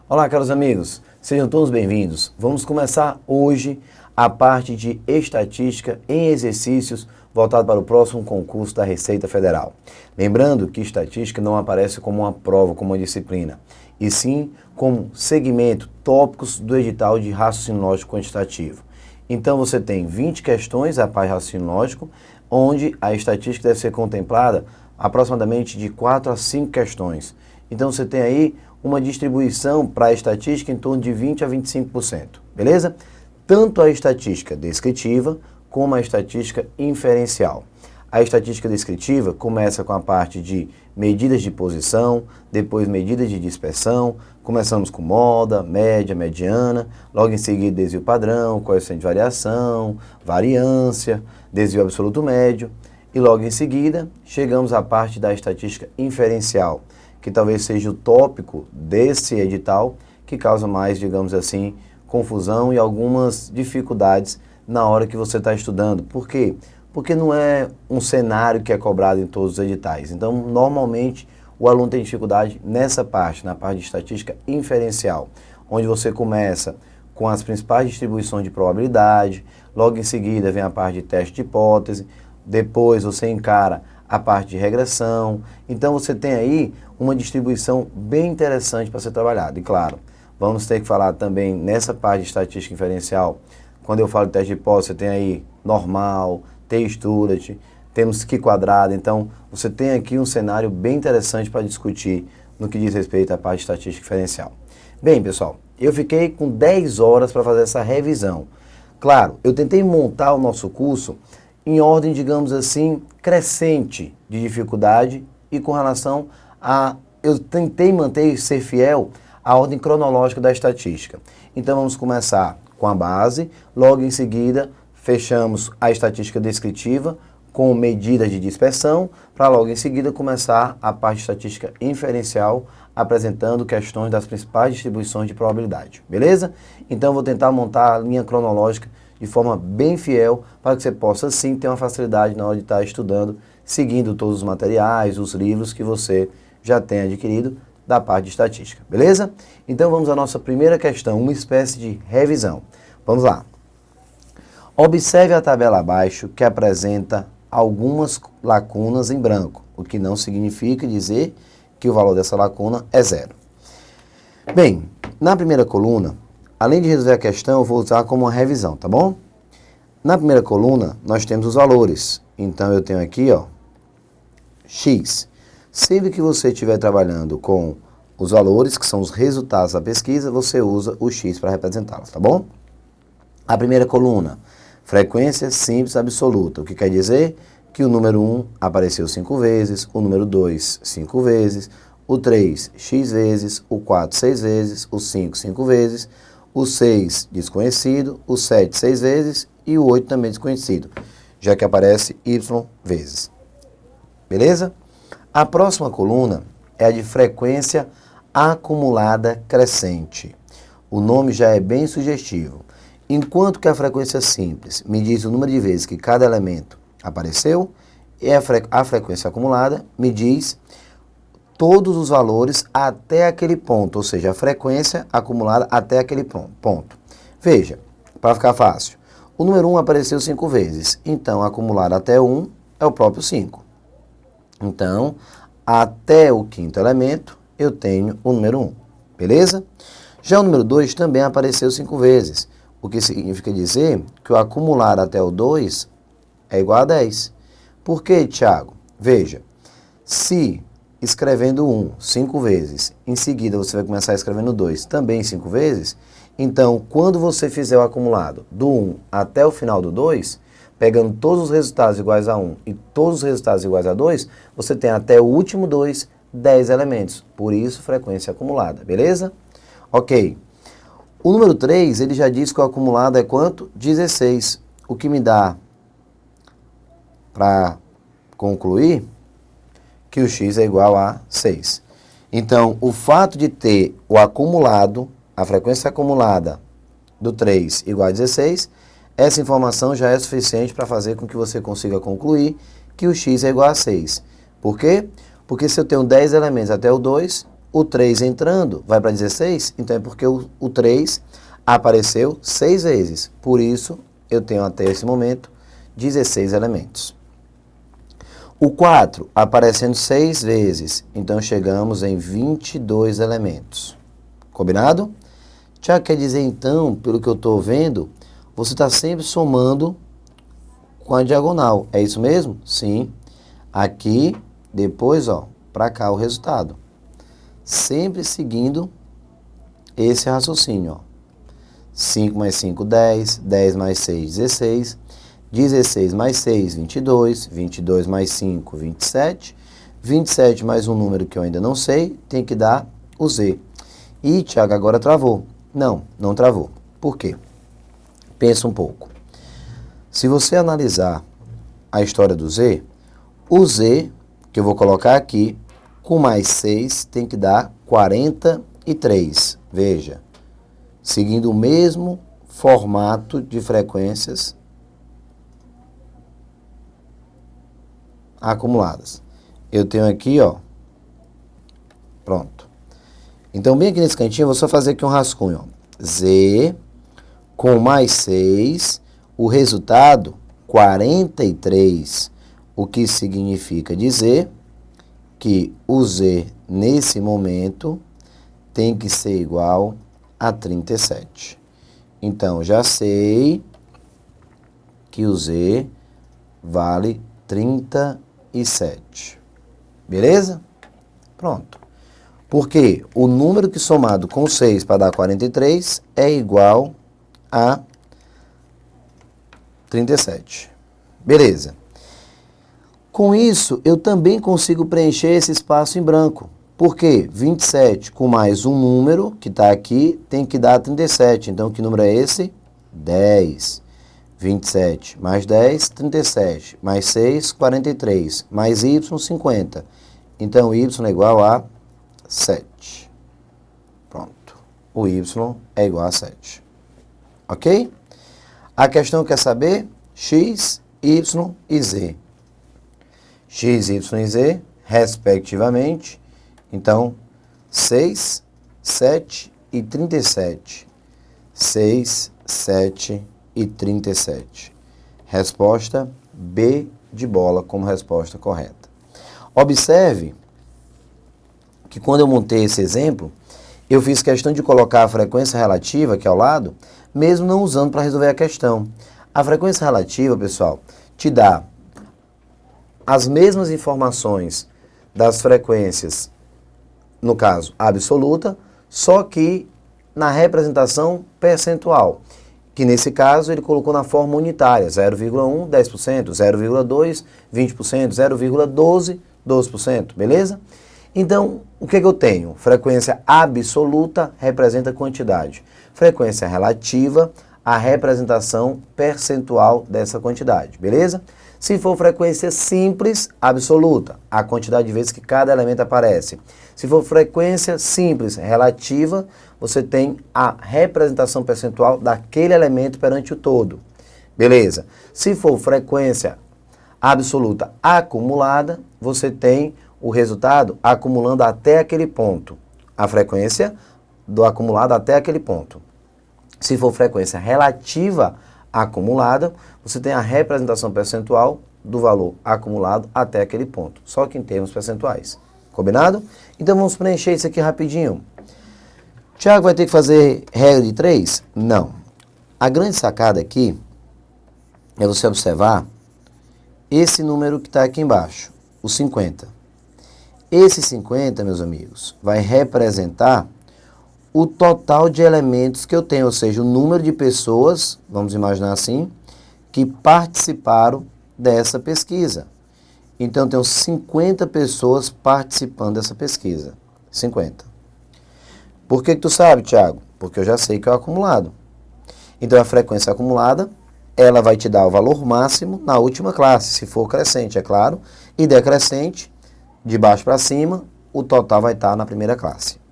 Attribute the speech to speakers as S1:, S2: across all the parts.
S1: Olá, caros amigos, sejam todos bem-vindos. Vamos começar hoje a parte de estatística em exercícios voltado para o próximo concurso da Receita Federal. Lembrando que estatística não aparece como uma prova, como uma disciplina, e sim como segmento, tópicos do edital de raciocínio lógico quantitativo. Então você tem 20 questões a parte de raciocínio lógico, onde a estatística deve ser contemplada aproximadamente de 4 a 5 questões. Então você tem aí uma distribuição para a estatística em torno de 20 a 25%, beleza? Tanto a estatística descritiva como a estatística inferencial. A estatística descritiva começa com a parte de medidas de posição, depois medidas de dispersão, começamos com moda, média, mediana, logo em seguida desvio padrão, coeficiente de variação, variância, desvio absoluto médio, e logo em seguida chegamos à parte da estatística inferencial, que talvez seja o tópico desse edital que causa mais, digamos assim, confusão e algumas dificuldades na hora que você está estudando. Por quê? Porque não é um cenário que é cobrado em todos os editais. Então, normalmente, o aluno tem dificuldade nessa parte, na parte de estatística inferencial, onde você começa com as principais distribuições de probabilidade, logo em seguida vem a parte de teste de hipótese, depois você encara a parte de regressão. Então você tem aí uma distribuição bem interessante para ser trabalhada. E claro, vamos ter que falar também nessa parte de estatística inferencial, quando eu falo de teste de hipótese, você tem aí normal, textura, temos que quadrado. Então você tem aqui um cenário bem interessante para discutir no que diz respeito à parte de estatística inferencial. Bem, pessoal, eu fiquei com 10 horas para fazer essa revisão. Claro, eu tentei montar o nosso curso em ordem, digamos assim, crescente de dificuldade e com relação a... Eu tentei manter, ser fiel à ordem cronológica da estatística. Então vamos começar com a base, logo em seguida fechamos a estatística descritiva com medidas de dispersão, para logo em seguida começar a parte de estatística inferencial, apresentando questões das principais distribuições de probabilidade, beleza? Então vou tentar montar a linha cronológica de forma bem fiel, para que você possa sim ter uma facilidade na hora de estar estudando, seguindo todos os materiais, os livros que você já tem adquirido da parte de estatística, beleza? Então vamos à nossa primeira questão, uma espécie de revisão. Vamos lá. Observe a tabela abaixo que apresenta algumas lacunas em branco, o que não significa dizer que o valor dessa lacuna é zero. Bem, na primeira coluna, além de resolver a questão, eu vou usar como uma revisão, tá bom? Na primeira coluna, nós temos os valores. Então, eu tenho aqui, ó, X. Sempre que você estiver trabalhando com os valores, que são os resultados da pesquisa, você usa o X para representá-los, tá bom? A primeira coluna, frequência simples absoluta. O que quer dizer? Que o número 1 apareceu 5 vezes, o número 2, 5 vezes, o 3, X vezes, o 4, 6 vezes, o 5, 5 vezes, o 6 desconhecido, o 7 6 vezes e o 8 também desconhecido, já que aparece Y vezes. Beleza? A próxima coluna é a de frequência acumulada crescente. O nome já é bem sugestivo. Enquanto que a frequência simples me diz o número de vezes que cada elemento apareceu, e a frequência acumulada me diz todos os valores até aquele ponto, ou seja, a frequência acumulada até aquele ponto. Veja, para ficar fácil, o número 1 apareceu 5 vezes, então acumulado até 1 é o próprio 5. Então, até o quinto elemento, eu tenho o número 1, beleza? Já o número 2 também apareceu 5 vezes, o que significa dizer que o acumulado até o 2 é igual a 10. Por quê, Thiago? Veja, se escrevendo 1 5 vezes, em seguida você vai começar escrevendo 2 também 5 vezes, então quando você fizer o acumulado do 1 até o final do 2, pegando todos os resultados iguais a 1 e todos os resultados iguais a 2, você tem até o último 2, 10 elementos, por isso frequência acumulada, beleza? Ok. O número 3, ele já diz que o acumulado é quanto? 16, o que me dá, para concluir, que o X é igual a 6. Então, o fato de ter o acumulado, a frequência acumulada do 3 igual a 16, essa informação já é suficiente para fazer com que você consiga concluir que o X é igual a 6. Por quê? Porque se eu tenho 10 elementos até o 2, o 3 entrando vai para 16, então é porque o 3 apareceu 6 vezes. Por isso, eu tenho até esse momento 16 elementos. O 4 aparecendo 6 vezes, então chegamos em 22 elementos. Combinado? Já quer dizer então, pelo que eu estou vendo, você está sempre somando com a diagonal. É isso mesmo? Sim. Aqui, depois, ó, para cá o resultado. Sempre seguindo esse raciocínio, ó. 5 mais 5, 10. 10 mais 6, 16. 16 mais 6, 22. 22 mais 5, 27. 27 mais um número que eu ainda não sei, tem que dar o Z. E, Tiago, agora travou. Não, não travou. Por quê? Pensa um pouco. Se você analisar a história do Z, o Z, que eu vou colocar aqui, com mais 6, tem que dar 43. Veja, seguindo o mesmo formato de frequências acumuladas. Eu tenho aqui, ó, pronto. Então, bem aqui nesse cantinho, eu vou só fazer aqui um rascunho, ó. Z com mais 6, o resultado, 43. O que significa dizer que o Z, nesse momento, tem que ser igual a 37. Então, já sei que o Z vale 37. Beleza? Pronto. Porque o número que somado com 6 para dar 43 é igual a 37. Beleza. Com isso, eu também consigo preencher esse espaço em branco. Por quê? 27 com mais um número que está aqui tem que dar 37. Então, que número é esse? 10. 27 mais 10, 37. Mais 6, 43. Mais y, 50. Então, y é igual a 7. Pronto. O y é igual a 7. Ok? A questão quer saber x, y e z. X, y e z, respectivamente. Então, 6, 7 e 37. 6, 7 e 37. Resposta B de bola como resposta correta. Observe que quando eu montei esse exemplo, eu fiz questão de colocar a frequência relativa aqui ao lado, mesmo não usando para resolver a questão. A frequência relativa, pessoal, te dá as mesmas informações das frequências, no caso, absoluta, só que na representação percentual, que nesse caso ele colocou na forma unitária, 0,1, 10%, 0,2, 20%, 0,12, 12%, beleza? Então, o que eu tenho? Frequência absoluta representa quantidade. Frequência relativa, a representação percentual dessa quantidade, beleza? Se for frequência simples, absoluta, a quantidade de vezes que cada elemento aparece. Se for frequência simples, relativa, você tem a representação percentual daquele elemento perante o todo. Beleza? Se for frequência absoluta acumulada, você tem o resultado acumulando até aquele ponto. A frequência do acumulado até aquele ponto. Se for frequência relativa acumulada, você tem a representação percentual do valor acumulado até aquele ponto, só que em termos percentuais. Combinado? Então vamos preencher isso aqui rapidinho. Tiago vai ter que fazer regra de 3? Não. A grande sacada aqui é você observar esse número que está aqui embaixo, o 50. Esse 50, meus amigos, vai representar o total de elementos que eu tenho, ou seja, o número de pessoas, vamos imaginar assim, que participaram dessa pesquisa. Então, eu tenho 50 pessoas participando dessa pesquisa. 50. Por que tu sabe, Tiago? Porque eu já sei que é o acumulado. Então, a frequência acumulada, ela vai te dar o valor máximo na última classe, se for crescente, é claro, e decrescente, de baixo para cima, o total vai estar na primeira classe.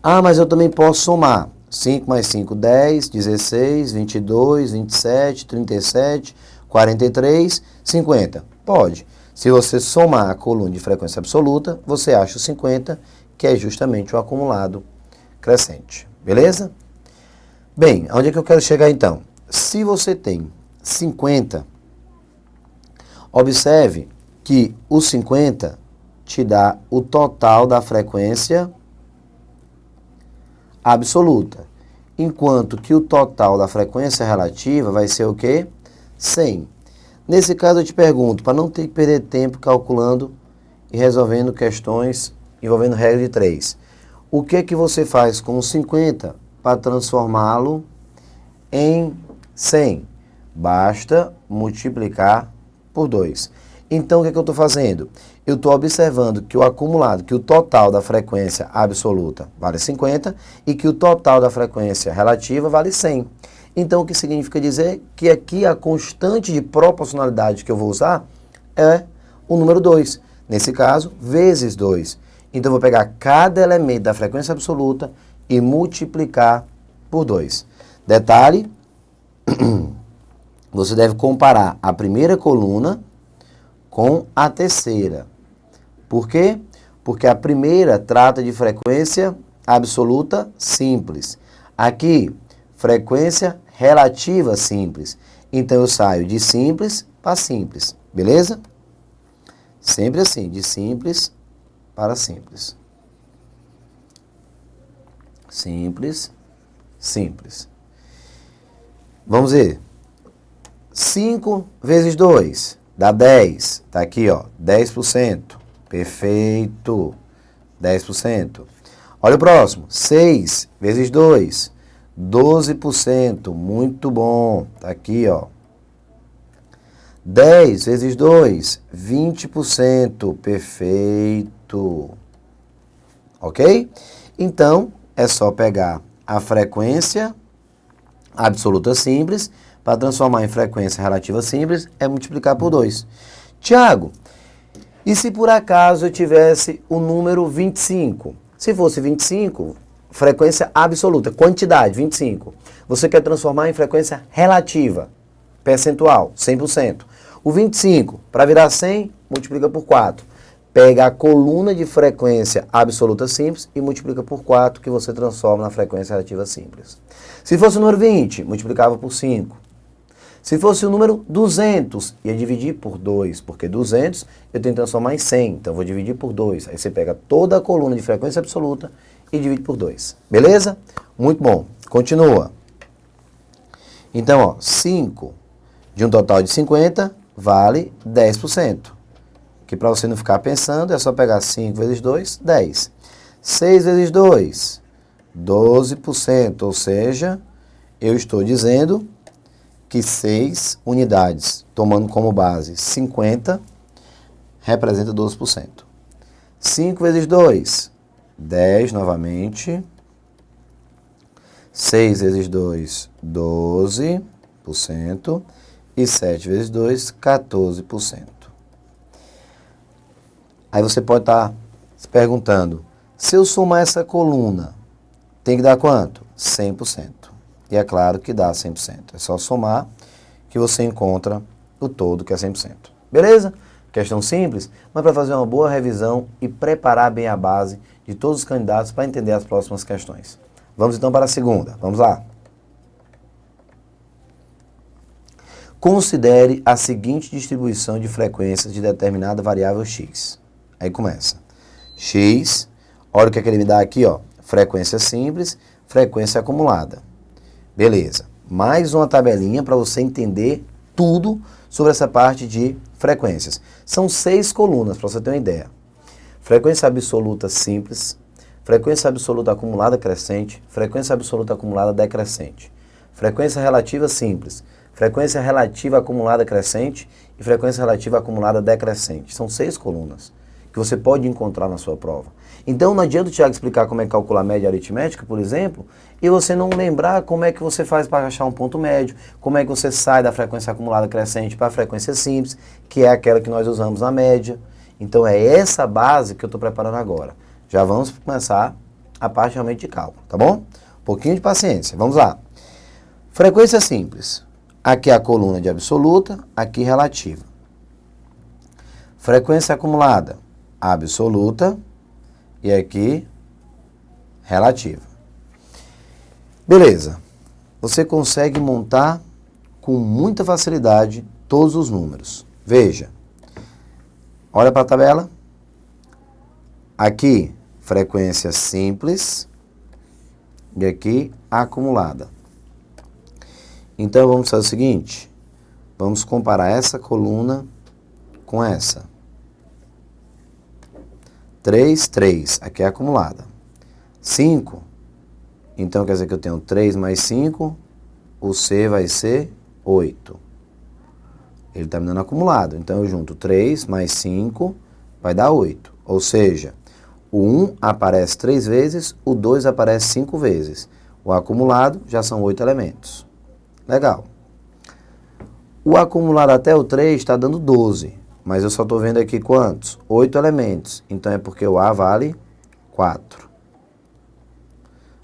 S1: Ah, mas eu também posso somar. 5 mais 5, 10, 16, 22, 27, 37, 43, 50. Pode. Se você somar a coluna de frequência absoluta, você acha o 50, que é justamente o acumulado crescente. Beleza? Bem, onde é que eu quero chegar então? Se você tem 50, observe que o 50 te dá o total da frequência absoluta, enquanto que o total da frequência relativa vai ser o quê? 100. Nesse caso eu te pergunto, para não ter que perder tempo calculando e resolvendo questões envolvendo regra de 3, o que é que você faz com o 50 para transformá-lo em 100? Basta multiplicar por 2. Então, o que é que eu estou fazendo? Eu estou observando que o acumulado, que o total da frequência absoluta vale 50 e que o total da frequência relativa vale 100. Então, o que significa dizer que aqui a constante de proporcionalidade que eu vou usar é o número 2. Nesse caso, vezes 2. Então, eu vou pegar cada elemento da frequência absoluta e multiplicar por 2. Detalhe, você deve comparar a primeira coluna com a terceira. Por quê? Porque a primeira trata de frequência absoluta simples. Aqui, frequência relativa simples. Então, eu saio de simples para simples. Beleza? Sempre assim, de simples para simples. Simples, simples. Vamos ver. 5 vezes 2 dá 10. Está aqui, ó, 10%. Perfeito. 10%. Olha o próximo. 6 vezes 2, 12%. Muito bom. Está aqui, ó. 10 vezes 2, 20%. Perfeito. Ok? Então, é só pegar a frequência absoluta simples, para transformar em frequência relativa simples, é multiplicar por 2. Tiago, e se por acaso eu tivesse o número 25? Se fosse 25, frequência absoluta, quantidade, 25. Você quer transformar em frequência relativa, percentual, 100%. O 25, para virar 100, multiplica por 4. Pega a coluna de frequência absoluta simples e multiplica por 4, que você transforma na frequência relativa simples. Se fosse o número 20, multiplicava por 5. Se fosse o número 200, ia dividir por 2, porque 200 eu tenho que transformar em 100, então eu vou dividir por 2. Aí você pega toda a coluna de frequência absoluta e divide por 2. Beleza? Muito bom. Continua. Então, ó, 5 de um total de 50 vale 10%. Que para você não ficar pensando, é só pegar 5 vezes 2, 10. 6 vezes 2, 12%. Ou seja, eu estou dizendo que 6 unidades, tomando como base 50, representa 12%. 5 vezes 2, 10 novamente. 6 vezes 2, 12%. E 7 vezes 2, 14%. Aí você pode estar se perguntando, se eu somar essa coluna, tem que dar quanto? 100%. E é claro que dá 100%. É só somar que você encontra o todo, que é 100%. Beleza? Questão simples, mas para fazer uma boa revisão e preparar bem a base de todos os candidatos para entender as próximas questões. Vamos então para a segunda. Vamos lá. Considere a seguinte distribuição de frequências de determinada variável x. Aí começa. X, olha o que é que ele me dá aqui, ó. Frequência simples, frequência acumulada. Beleza. Mais uma tabelinha para você entender tudo sobre essa parte de frequências. São 6 colunas, para você ter uma ideia. Frequência absoluta simples, frequência absoluta acumulada crescente, frequência absoluta acumulada decrescente, frequência relativa simples, frequência relativa acumulada crescente e frequência relativa acumulada decrescente. São 6 colunas que você pode encontrar na sua prova. Então não adianta o Tiago explicar como é que calcular a média aritmética, por exemplo, e você não lembrar como é que você faz para achar um ponto médio, como é que você sai da frequência acumulada crescente para a frequência simples, que é aquela que nós usamos na média. Então é essa base que eu estou preparando agora. Já vamos começar a parte realmente de cálculo, tá bom? Um pouquinho de paciência, vamos lá. Frequência simples. Aqui é a coluna de absoluta, aqui relativa. Frequência acumulada, absoluta, e aqui relativa. Beleza. Você consegue montar com muita facilidade todos os números. Veja. Olha para a tabela. Aqui, frequência simples e aqui acumulada. Então, vamos fazer o seguinte. Vamos comparar essa coluna com essa. 3, 3. Aqui é acumulada. 5. Então, quer dizer que eu tenho 3 mais 5. O C vai ser 8. Ele está me dando acumulado. Então, eu junto 3 mais 5 vai dar 8. Ou seja, o 1 aparece 3 vezes, o 2 aparece 5 vezes. O acumulado já são 8 elementos. Legal. O acumulado até o 3 está dando 12. Mas eu só estou vendo aqui quantos? 8 elementos. Então, é porque o A vale 4.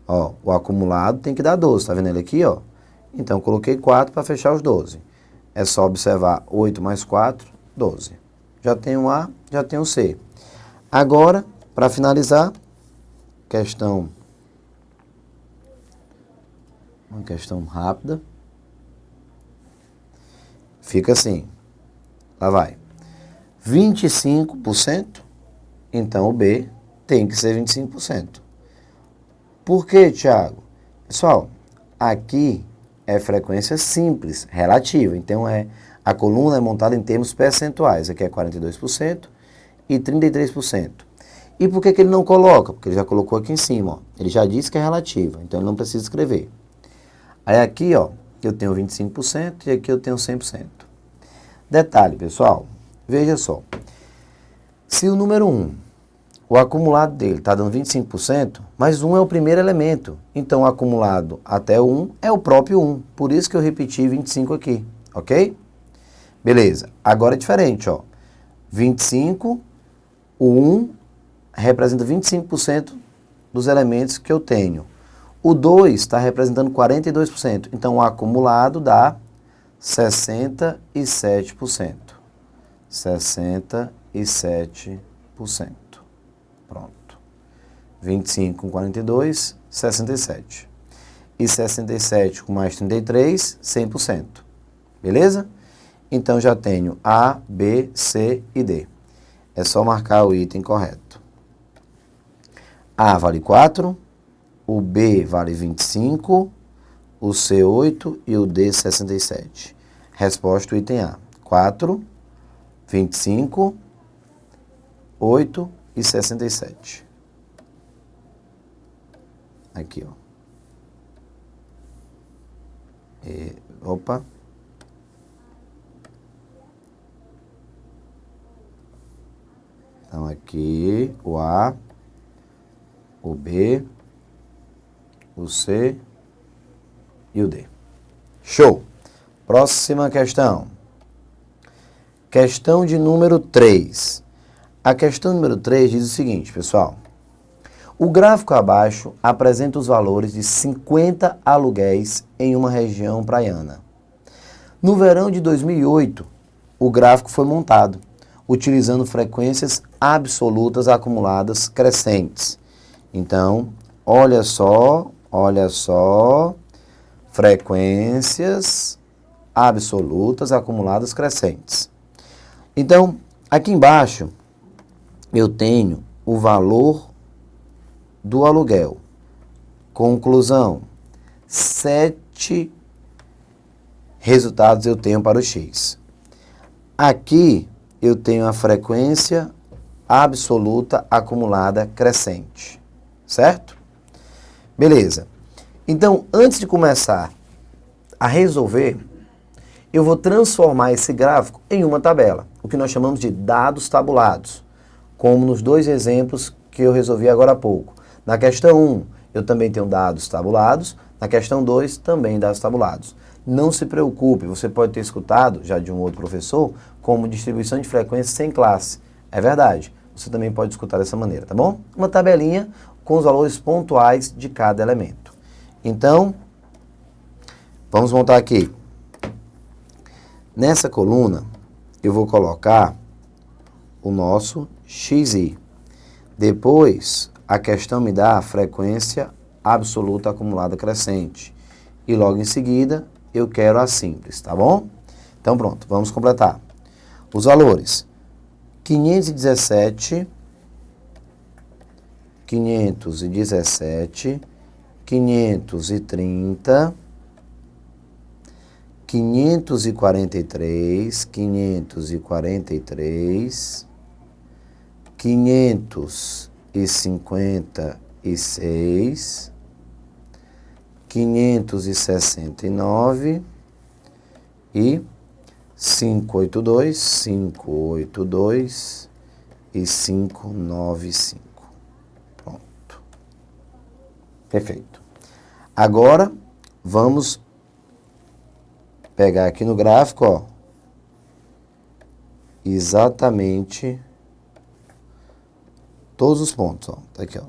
S1: Ó, o acumulado tem que dar 12. Está vendo ele aqui, ó? Então, eu coloquei 4 para fechar os 12. É só observar 8 mais 4, 12. Já tem o A, já tem o C. Agora, para finalizar, uma questão rápida. Fica assim. Lá vai. 25%, então o B tem que ser 25%. Por quê, Thiago? Pessoal, aqui é frequência simples, relativa. Então, a coluna é montada em termos percentuais. Aqui é 42% e 33%. E por que ele não coloca? Porque ele já colocou aqui em cima. Ó. Ele já disse que é relativa, então ele não precisa escrever. Aí aqui, ó, eu tenho 25% e aqui eu tenho 100%. Detalhe, pessoal, veja só. Se o número 1, o acumulado dele está dando 25%, mas 1 é o primeiro elemento. Então, o acumulado até o 1 é o próprio 1. Por isso que eu repeti 25 aqui, ok? Beleza. Agora é diferente, ó. 25, o 1 representa 25% dos elementos que eu tenho. O 2 está representando 42%. Então, o acumulado dá 67%. 67%. Pronto. 25 com 42, 67. E 67 com mais 33, 100%. Beleza? Então, já tenho A, B, C e D. É só marcar o item correto. A vale 4, o B vale 25, o C 8 e o D 67. Resposta do item A. 4, 25, 8 e 67. Aqui, ó. Opa. Então, aqui o A, o B, o C e o D. Show! Próxima questão. Questão de número 3. A questão número 3 diz o seguinte, pessoal. O gráfico abaixo apresenta os valores de 50 aluguéis em uma região praiana. No verão de 2008, o gráfico foi montado, utilizando frequências absolutas acumuladas crescentes. Então, olha só, frequências absolutas acumuladas crescentes. Então, aqui embaixo, eu tenho o valor do aluguel. Conclusão, 7 resultados eu tenho para o X. Aqui, eu tenho a frequência absoluta acumulada crescente. Certo? Beleza. Então, antes de começar a resolver, eu vou transformar esse gráfico em uma tabela, o que nós chamamos de dados tabulados, como nos 2 exemplos que eu resolvi agora há pouco. Na questão 1, eu também tenho dados tabulados, na questão 2, também dados tabulados. Não se preocupe, você pode ter escutado, já de um outro professor, como distribuição de frequência sem classe. É verdade, você também pode escutar dessa maneira, tá bom? Uma tabelinha com os valores pontuais de cada elemento. Então, vamos montar aqui. Nessa coluna, eu vou colocar o nosso XI. Depois, a questão me dá a frequência absoluta acumulada crescente. E logo em seguida, eu quero a simples, tá bom? Então pronto, vamos completar. Os valores: 517, 517, 530, 543, 543, 556, 569 e 582, 582 e 595. Pronto. Perfeito. Agora, vamos pegar aqui no gráfico, ó, exatamente todos os pontos, ó. Tá aqui, ó.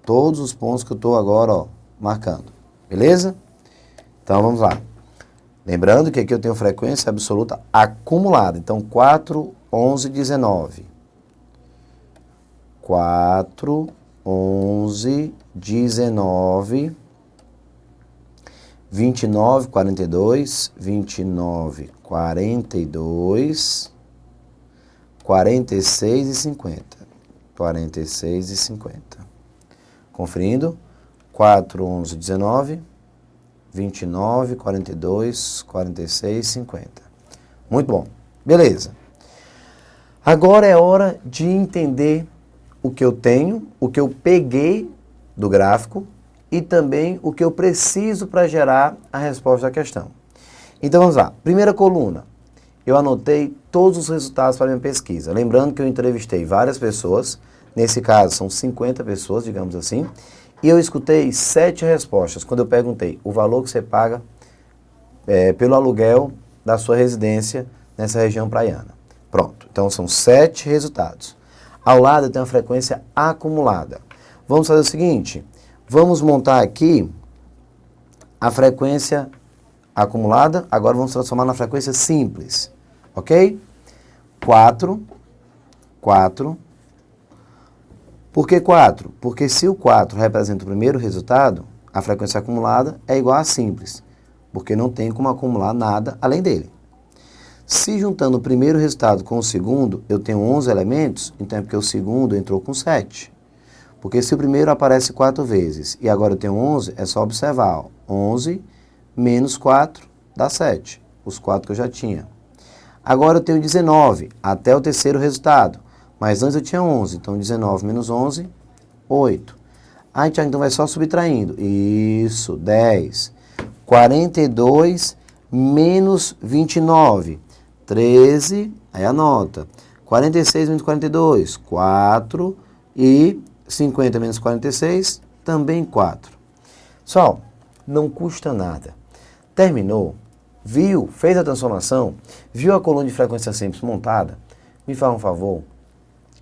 S1: Todos os pontos que eu estou agora, ó, marcando. Beleza? Então, vamos lá. Lembrando que aqui eu tenho frequência absoluta acumulada. Então, 4, 11, 19. 4, 11, 19, 29, 42, 29, 42, 46 e 50. 46 e 50. Conferindo. 4, 11, 19, 29, 42, 46, 50. Muito bom. Beleza. Agora é hora de entender o que eu tenho, o que eu peguei do gráfico e também o que eu preciso para gerar a resposta à questão. Então vamos lá. Primeira coluna. Eu anotei todos os resultados para a minha pesquisa. Lembrando que eu entrevistei várias pessoas. Nesse caso são 50 pessoas, digamos assim. E eu escutei 7 respostas quando eu perguntei o valor que você paga pelo aluguel da sua residência nessa região praiana. Pronto, então são 7 resultados. Ao lado eu tenho a frequência acumulada. Vamos fazer o seguinte, vamos montar aqui a frequência acumulada, agora vamos transformar na frequência simples, ok? 4, 4. Por que 4? Porque se o 4 representa o primeiro resultado, a frequência acumulada é igual a simples, porque não tem como acumular nada além dele. Se juntando o primeiro resultado com o segundo, eu tenho 11 elementos, então é porque o segundo entrou com 7. Porque se o primeiro aparece 4 vezes e agora eu tenho 11, é só observar. 11 menos 4 dá 7, os 4 que eu já tinha. Agora eu tenho 19, até o terceiro resultado. Mas antes eu tinha 11, então 19 menos 11, 8. Ah, então vai só subtraindo. Isso, 10. 42 menos 29, 13, aí anota. 46 menos 42, 4. E 50 menos 46, também 4. Pessoal, não custa nada. Terminou, viu, fez a transformação, viu a coluna de frequência simples montada? Me faz um favor.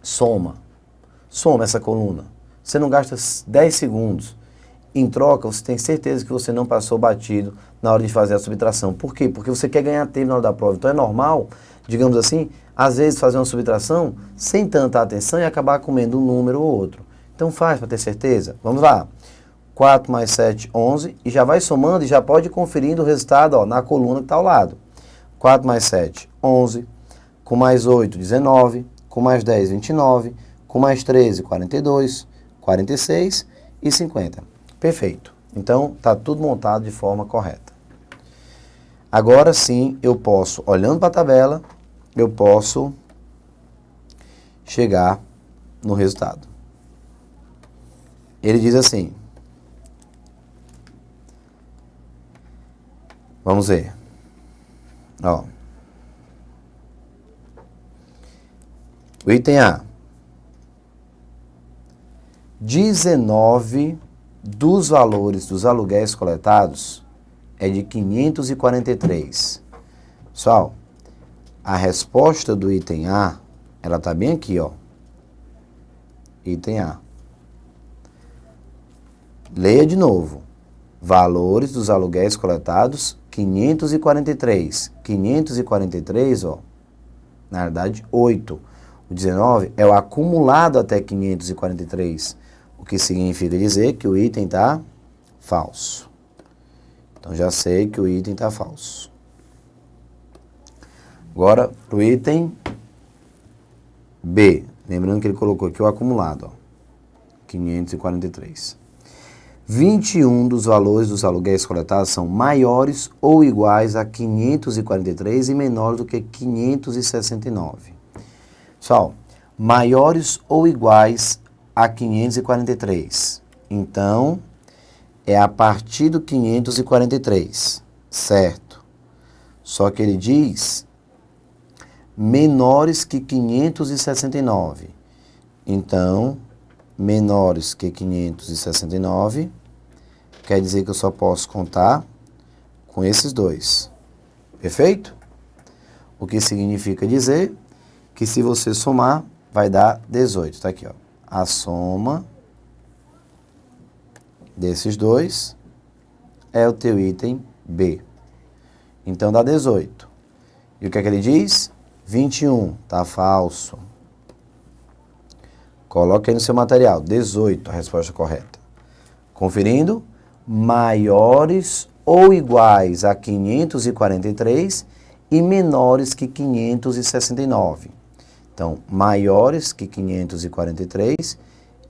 S1: Soma essa coluna. Você não gasta 10 segundos. Em troca, você tem certeza que você não passou batido na hora de fazer a subtração. Por quê? Porque você quer ganhar tempo na hora da prova. Então é normal, digamos assim, às vezes fazer uma subtração sem tanta atenção e acabar comendo um número ou outro. Então faz para ter certeza. Vamos lá. 4 mais 7, 11. E já vai somando e já pode ir conferindo o resultado, ó, na coluna que está ao lado. 4 mais 7, 11. Com mais 8, 19. Com mais 10, 29, com mais 13, 42, 46 e 50. Perfeito. Então, está tudo montado de forma correta. Agora sim, eu posso, olhando para a tabela, eu posso chegar no resultado. Ele diz assim, vamos ver, ó. O item A. 19 dos valores dos aluguéis coletados é de 543. Pessoal, a resposta do item A, ela está bem aqui, ó. Item A. Leia de novo. Valores dos aluguéis coletados, 543. 543, ó, na verdade, 8. O 19 é o acumulado até 543, o que significa dizer que o item está falso. Então, já sei que o item está falso. Agora, para o item B. Lembrando que ele colocou aqui o acumulado, ó, 543. 21 dos valores dos aluguéis coletados são maiores ou iguais a 543 e menores do que 569. Pessoal, maiores ou iguais a 543. Então, é a partir do 543, certo? Só que ele diz menores que 569. Então, menores que 569, quer dizer que eu só posso contar com esses dois. Perfeito? O que significa dizer que se você somar, vai dar 18. Está aqui, ó. A soma desses dois é o teu item B. Então, dá 18. E o que é que ele diz? 21. Tá falso. Coloque aí no seu material. 18, a resposta correta. Conferindo. Maiores ou iguais a 543 e menores que 569. Então, maiores que 543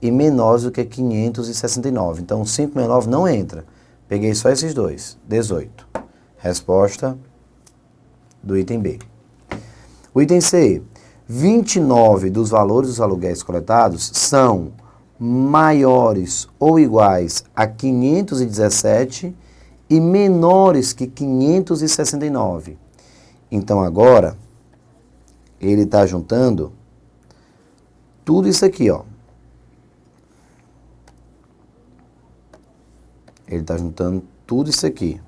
S1: e menores do que 569. Então, 569 não entra. Peguei só esses dois. 18. Resposta do item B. O item C. 29 dos valores dos aluguéis coletados são maiores ou iguais a 517 e menores que 569. Então, agora, ele está juntando tudo isso aqui, ó. Ele está juntando tudo isso aqui.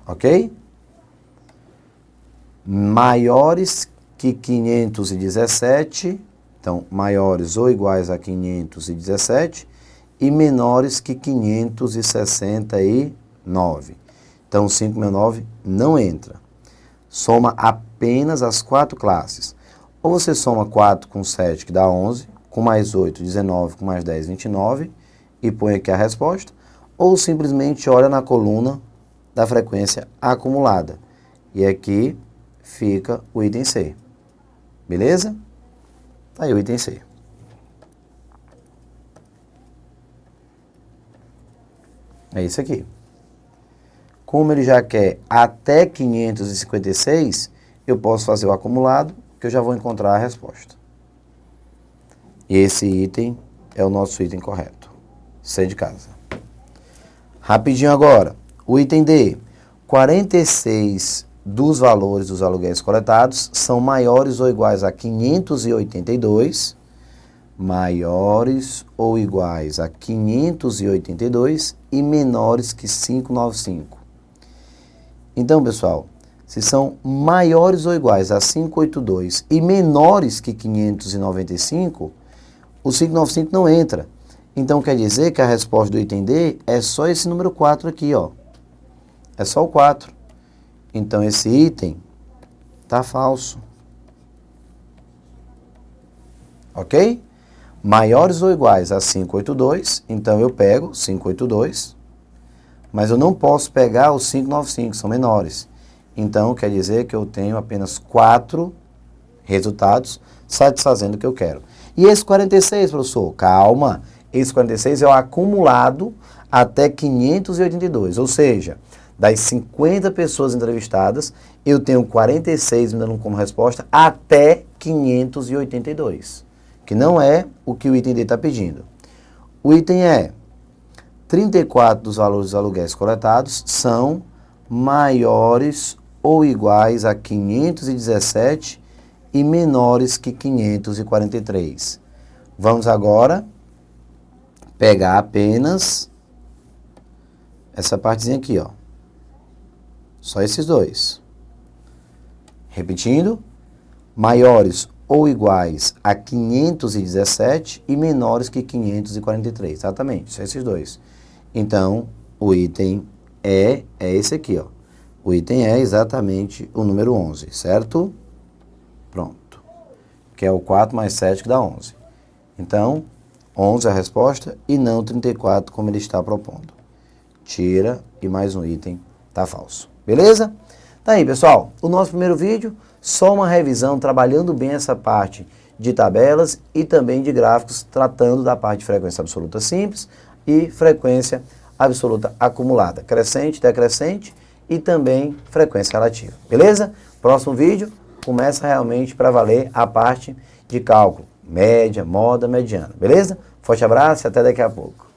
S1: Ok? Maiores que 517, então, maiores ou iguais a 517 e menores que 569. Então, 569 não entra. Soma apenas as 4 classes. Ou você soma 4 com 7, que dá 11, com mais 8, 19, com mais 10, 29, e põe aqui a resposta. Ou simplesmente olha na coluna da frequência acumulada. E aqui fica o item C. Beleza? Tá aí o item C. É isso aqui. Como ele já quer até 556, eu posso fazer o acumulado, que eu já vou encontrar a resposta. E esse item é o nosso item correto. C de casa. Rapidinho agora. O item D. 46 dos valores dos aluguéis coletados são maiores ou iguais a 582, maiores ou iguais a 582 e menores que 595. Então, pessoal, se são maiores ou iguais a 582 e menores que 595, o 595 não entra. Então, quer dizer que a resposta do item D é só esse número 4 aqui, ó. É só o 4. Então, esse item está falso. Ok? Maiores ou iguais a 582, então eu pego 582, mas eu não posso pegar os 595, são menores. Então, quer dizer que eu tenho apenas 4 resultados satisfazendo o que eu quero. E esse 46, professor? Calma, esse 46 é o acumulado até 582, ou seja, das 50 pessoas entrevistadas, eu tenho 46 me dando como resposta até 582, que não é o que o item D está pedindo. O item E, 34 dos valores dos aluguéis coletados são maiores ou iguais a 517 e menores que 543. Vamos agora pegar apenas essa partezinha aqui, ó. Só esses dois. Repetindo, maiores ou iguais a 517 e menores que 543. Exatamente, só esses dois. Então, o item é esse aqui, ó. O item é exatamente o número 11, certo? Pronto. Que é o 4 mais 7 que dá 11. Então, 11 é a resposta e não 34 como ele está propondo. Tira e mais um item tá falso. Beleza? Tá aí, pessoal. O nosso primeiro vídeo, só uma revisão, trabalhando bem essa parte de tabelas e também de gráficos, tratando da parte de frequência absoluta simples e frequência absoluta acumulada, crescente, decrescente e também frequência relativa. Beleza? Próximo vídeo começa realmente para valer a parte de cálculo, média, moda, mediana. Beleza? Forte abraço e até daqui a pouco.